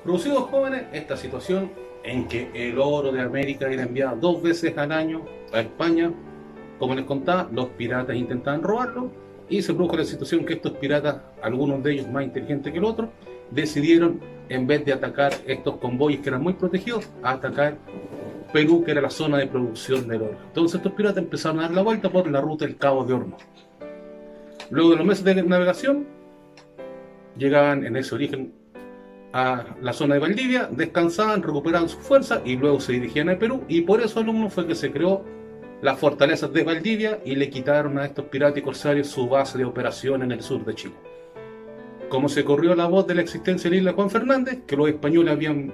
Producidos jóvenes, esta situación en que el oro de América era enviado 2 veces al año a España, como les contaba, los piratas intentaban robarlo y se produjo la situación que estos piratas, algunos de ellos más inteligentes que el otro, decidieron, en vez de atacar estos convoyes que eran muy protegidos, a atacar Perú, que era la zona de producción del oro. Entonces estos piratas empezaron a dar la vuelta por la ruta del Cabo de Hornos. Luego de los meses de navegación, llegaban en ese origen a la zona de Valdivia, descansaban, recuperaban su fuerza y luego se dirigían a Perú, y por eso, alumnos, fue que se creó las fortalezas de Valdivia y le quitaron a estos piratas y corsarios su base de operación en el sur de Chile. Como se corrió la voz de la existencia de la isla Juan Fernández, que los españoles habían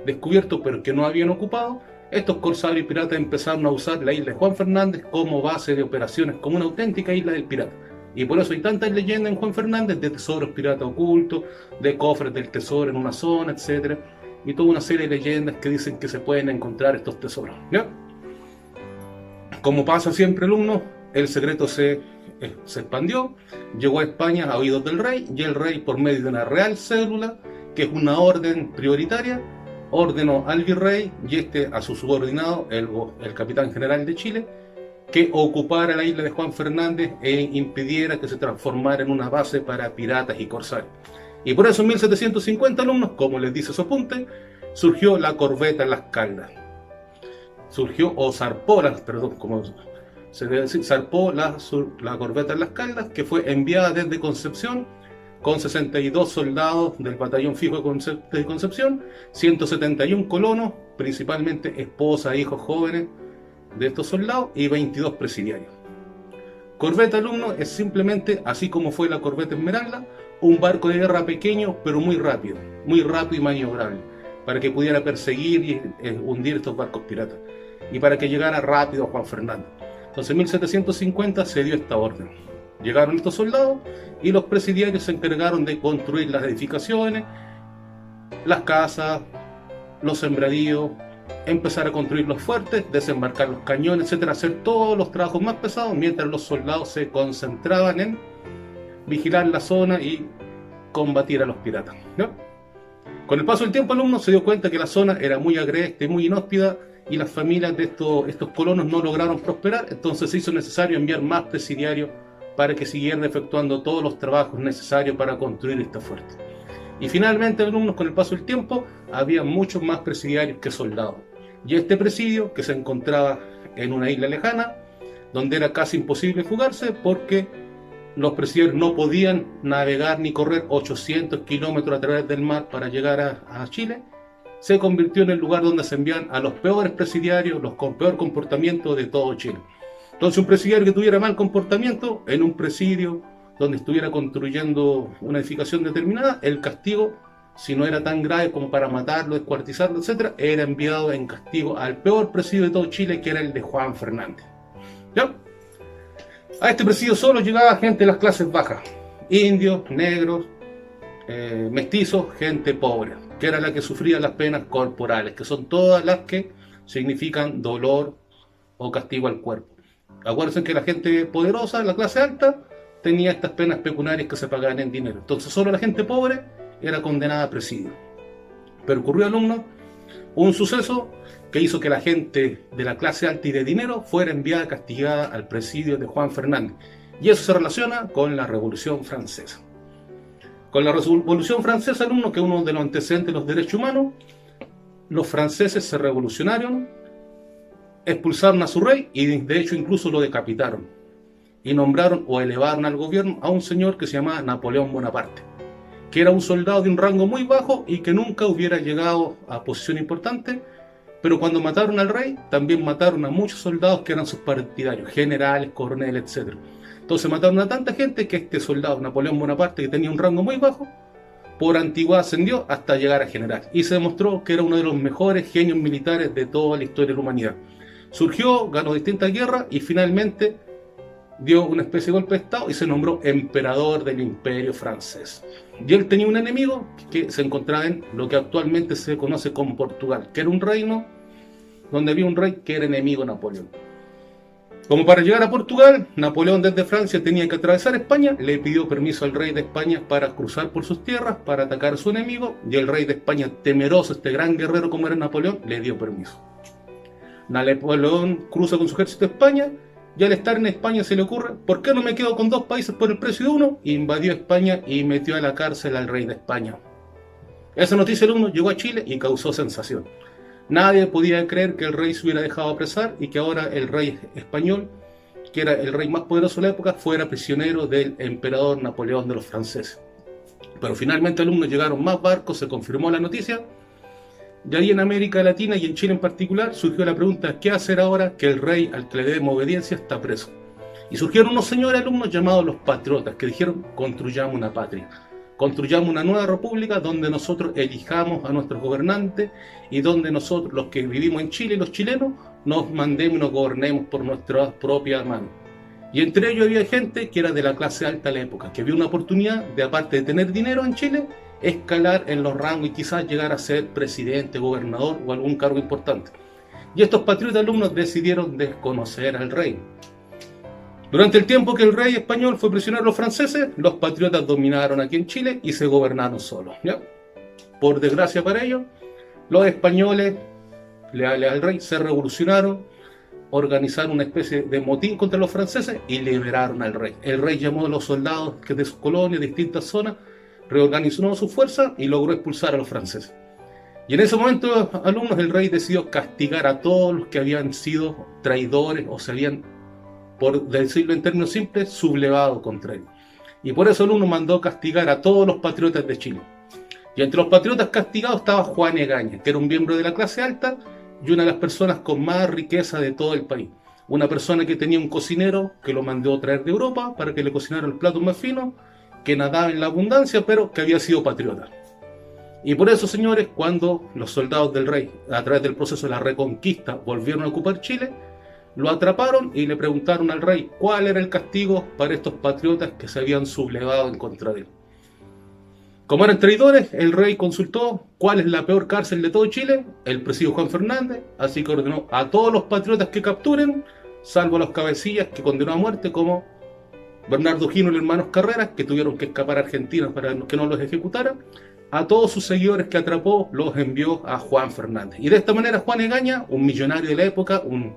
descubierto pero que no habían ocupado, estos corsarios y piratas empezaron a usar la isla de Juan Fernández como base de operaciones, como una auténtica isla del pirata. Y por eso hay tantas leyendas en Juan Fernández de tesoros piratas ocultos, de cofres del tesoro en una zona, etc. Y toda una serie de leyendas que dicen que se pueden encontrar estos tesoros, ¿ya? Como pasa siempre, alumnos, el secreto se expandió, llegó a España a oídos del rey, y el rey, por medio de una real cédula, que es una orden prioritaria, ordenó al virrey y a su subordinado, el capitán general de Chile, que ocupara la isla de Juan Fernández e impidiera que se transformara en una base para piratas y corsarios. Y por eso en 1750, alumnos, como les dice su apunte, surgió la corbeta Las Caldas. Surgió, o zarpó, perdón, como se debe decir, zarpó la corbeta Las Caldas, que fue enviada desde Concepción con 62 soldados del batallón fijo de Concepción, 171 colonos, principalmente esposas e hijos jóvenes de estos soldados, y 22 presidiarios. Corbeta, alumno, es simplemente, así como fue la corbeta Esmeralda, un barco de guerra pequeño pero muy rápido y maniobrable, para que pudiera perseguir y hundir estos barcos piratas, y para que llegara rápido a Juan Fernández. Entonces en 1750 se dio esta orden. Llegaron estos soldados y los presidiarios se encargaron de construir las edificaciones, las casas, los sembradíos, empezar a construir los fuertes, desembarcar los cañones, etcétera, hacer todos los trabajos más pesados, mientras los soldados se concentraban en vigilar la zona y combatir a los piratas, ¿no? Con el paso del tiempo, alumnos, se dio cuenta que la zona era muy agreste, muy inhóspida, y las familias de estos colonos no lograron prosperar. Entonces se hizo necesario enviar más presidiarios para que siguieran efectuando todos los trabajos necesarios para construir este fuerte. Y finalmente, alumnos, con el paso del tiempo, había muchos más presidiarios que soldados. Y este presidio, que se encontraba en una isla lejana, donde era casi imposible fugarse, porque los presidiarios no podían navegar ni correr 800 kilómetros a través del mar para llegar a Chile, se convirtió en el lugar donde se envían a los peores presidiarios, los con peor comportamiento de todo Chile. Entonces, un presidiario que tuviera mal comportamiento en un presidio donde estuviera construyendo una edificación determinada, el castigo, si no era tan grave como para matarlo, descuartizarlo, etc., era enviado en castigo al peor presidio de todo Chile, que era el de Juan Fernández. ¿Ya? A este presidio solo llegaba gente de las clases bajas, indios, negros, mestizos, gente pobre, que era la que sufría las penas corporales, que son todas las que significan dolor o castigo al cuerpo. Acuérdense que la gente poderosa, la clase alta, tenía estas penas pecuniarias que se pagaban en dinero. Entonces solo la gente pobre era condenada a presidio. Pero ocurrió, alumnos, un suceso que hizo que la gente de la clase alta y de dinero fuera enviada castigada al presidio de Juan Fernández. Y eso se relaciona con la Revolución Francesa. Con la Revolución Francesa, alumnos, que es uno de los antecedentes de los derechos humanos, los franceses se revolucionaron, expulsaron a su rey y de hecho incluso lo decapitaron, y nombraron o elevaron al gobierno a un señor que se llamaba Napoleón Bonaparte, que era un soldado de un rango muy bajo y que nunca hubiera llegado a posición importante, pero cuando mataron al rey también mataron a muchos soldados que eran sus partidarios, generales, coroneles, etc. Entonces mataron a tanta gente que este soldado, Napoleón Bonaparte, que tenía un rango muy bajo, por antigüedad ascendió hasta llegar a general, y se demostró que era uno de los mejores genios militares de toda la historia de la humanidad. Surgió, ganó distintas guerras y finalmente dio una especie de golpe de estado y se nombró emperador del imperio francés. Y él tenía un enemigo que se encontraba en lo que actualmente se conoce como Portugal, que era un reino donde había un rey que era enemigo de Napoleón. Como para llegar a Portugal, Napoleón desde Francia tenía que atravesar España, le pidió permiso al rey de España para cruzar por sus tierras, para atacar a su enemigo, y el rey de España, temeroso, este gran guerrero como era Napoleón, le dio permiso. Napoleón cruza con su ejército a España, y al estar en España se le ocurre, ¿por qué no me quedo con dos países por el precio de uno? Invadió España y metió a la cárcel al rey de España. Esa noticia del uno llegó a Chile y causó sensación. Nadie podía creer que el rey se hubiera dejado apresar y que ahora el rey español, que era el rey más poderoso de la época, fuera prisionero del emperador Napoleón de los franceses. Pero finalmente alumnos llegaron más barcos, se confirmó la noticia, y ahí en América Latina y en Chile en particular surgió la pregunta, ¿qué hacer ahora que el rey al que le debemos obediencia está preso? Y surgieron unos señores alumnos llamados los patriotas, que dijeron, construyamos una patria. Construyamos una nueva república donde nosotros elijamos a nuestros gobernantes y donde nosotros, los que vivimos en Chile, los chilenos, nos mandemos y nos gobernemos por nuestra propia mano. Y entre ellos había gente que era de la clase alta de la época, que vio una oportunidad de, aparte de tener dinero en Chile, escalar en los rangos y quizás llegar a ser presidente, gobernador o algún cargo importante. Y estos patriotas alumnos decidieron desconocer al rey. Durante el tiempo que el rey español fue prisionero de los franceses, los patriotas dominaron aquí en Chile y se gobernaron solos, ¿ya? Por desgracia para ellos, los españoles, leales al rey, se revolucionaron, organizaron una especie de motín contra los franceses y liberaron al rey. El rey llamó a los soldados que de sus colonias, de distintas zonas, reorganizó sus fuerzas y logró expulsar a los franceses. Y en ese momento, alumnos, el rey decidió castigar a todos los que habían sido traidores o se habían, por decirlo en términos simples, sublevado contra él. Y por eso el uno mandó castigar a todos los patriotas de Chile. Y entre los patriotas castigados estaba Juan Egaña, que era un miembro de la clase alta y una de las personas con más riqueza de todo el país. Una persona que tenía un cocinero que lo mandó a traer de Europa para que le cocinara los platos más finos, que nadaba en la abundancia, pero que había sido patriota. Y por eso, señores, cuando los soldados del rey, a través del proceso de la reconquista, volvieron a ocupar Chile, lo atraparon y le preguntaron al rey cuál era el castigo para estos patriotas que se habían sublevado en contra de él. Como eran traidores, el rey consultó cuál es la peor cárcel de todo Chile, el presidio Juan Fernández, así que ordenó a todos los patriotas que capturen, salvo a los cabecillas que condenó a muerte, como Bernardo Gino y los hermanos Carreras, que tuvieron que escapar a Argentina para que no los ejecutaran. A todos sus seguidores que atrapó los envió a Juan Fernández. Y de esta manera Juan Egaña, un millonario de la época, un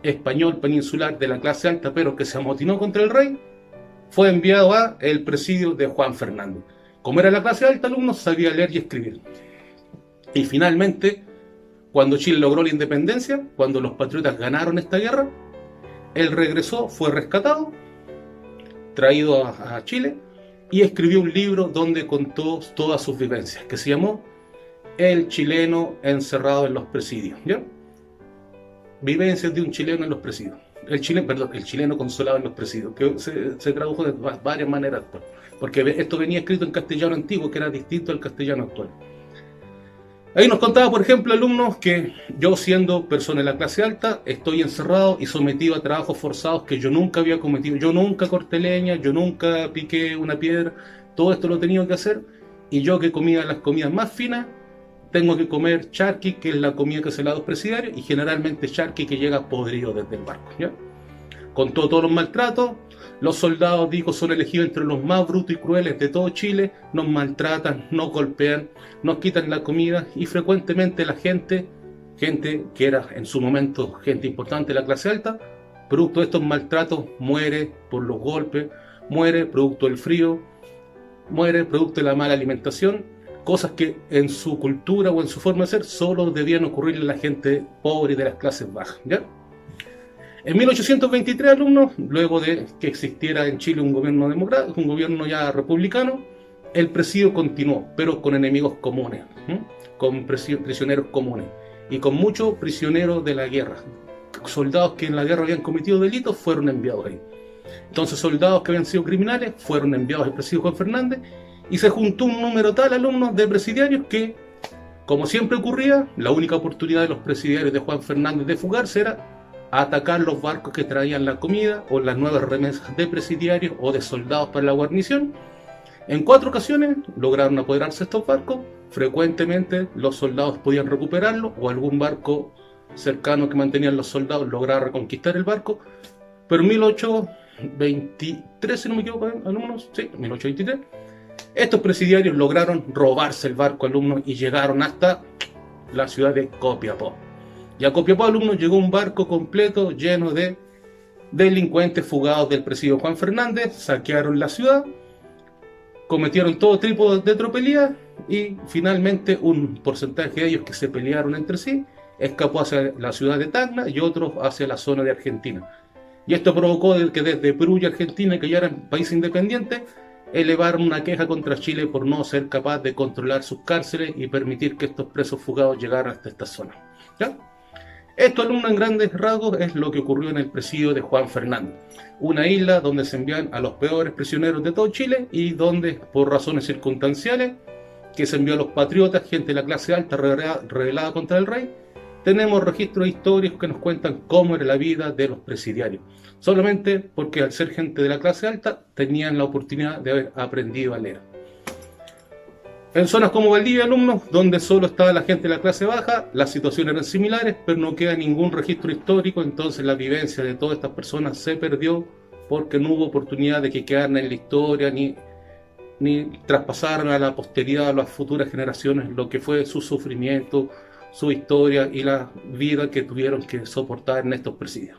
español peninsular de la clase alta, pero que se amotinó contra el rey, fue enviado a el presidio de Juan Fernández. Como era la clase alta, alumnos sabía leer y escribir. Y finalmente, cuando Chile logró la independencia, cuando los patriotas ganaron esta guerra, él regresó, fue rescatado, traído a Chile, y escribió un libro donde contó todas sus vivencias, que se llamó El chileno encerrado en los presidios, ¿ya? Vivencias de un chileno en los presidios. El chileno consolado en los presidios, que se tradujo de varias maneras, porque esto venía escrito en castellano antiguo, que era distinto al castellano actual. Ahí nos contaba, por ejemplo, alumnos, que yo, siendo persona de la clase alta, estoy encerrado y sometido a trabajos forzados que yo nunca había cometido. Yo nunca corté leña, yo nunca piqué una piedra, todo esto lo he tenido que hacer, y yo, que comía las comidas más finas, tengo que comer charqui, que es la comida que se le da a los presidiarios, y generalmente charqui que llega podrido desde el barco, ¿ya? Contó todos los maltratos. Los soldados, dijo, son elegidos entre los más brutos y crueles de todo Chile, nos maltratan, nos golpean, nos quitan la comida, y frecuentemente la gente que era en su momento gente importante de la clase alta, producto de estos maltratos, muere por los golpes, muere producto del frío, muere producto de la mala alimentación, cosas que en su cultura o en su forma de ser solo debían ocurrirle a la gente pobre y de las clases bajas, ¿ya? En 1823, alumnos, luego de que existiera en Chile un gobierno democrático, un gobierno ya republicano, el presidio continuó, pero con enemigos comunes, con prisioneros comunes y con muchos prisioneros de la guerra. Soldados que en la guerra habían cometido delitos fueron enviados ahí. Entonces, soldados que habían sido criminales fueron enviados al presidio Juan Fernández, y se juntó un número tal, alumnos, de presidiarios que, como siempre ocurría, la única oportunidad de los presidiarios de Juan Fernández de fugarse era atacar los barcos que traían la comida o las nuevas remesas de presidiarios o de soldados para la guarnición. En 4 ocasiones lograron apoderarse de estos barcos. Frecuentemente los soldados podían recuperarlos, o algún barco cercanos que mantenían los soldados lograron reconquistar el barco, pero en 1823, si no me equivoco, alumnos, sí, 1823, estos presidiarios lograron robarse el barco, alumnos, y llegaron hasta la ciudad de Copiapó. Y a Copiapó, alumnos, llegó un barco completo lleno de delincuentes fugados del presidio Juan Fernández, saquearon la ciudad, cometieron todo tipo de tropelías y finalmente un porcentaje de ellos que se pelearon entre sí escapó hacia la ciudad de Tacna y otros hacia la zona de Argentina. Y esto provocó que desde Perú y Argentina, que ya eran países independientes, elevaron una queja contra Chile por no ser capaz de controlar sus cárceles y permitir que estos presos fugados llegaran hasta esta zona. ¿Ya? Esto, alumno, en grandes rasgos es lo que ocurrió en el presidio de Juan Fernández, una isla donde se envían a los peores prisioneros de todo Chile y donde, por razones circunstanciales, que se envió a los patriotas, gente de la clase alta rebelada contra el rey, tenemos registros históricos que nos cuentan cómo era la vida de los presidiarios, solamente porque al ser gente de la clase alta tenían la oportunidad de haber aprendido a leer. En zonas como Valdivia, alumnos, donde solo estaba la gente de la clase baja, las situaciones eran similares, pero no queda ningún registro histórico, entonces la vivencia de todas estas personas se perdió porque no hubo oportunidad de que quedaran en la historia ni traspasaran a la posteridad, a las futuras generaciones, lo que fue su sufrimiento, su historia y la vida que tuvieron que soportar en estos presidios.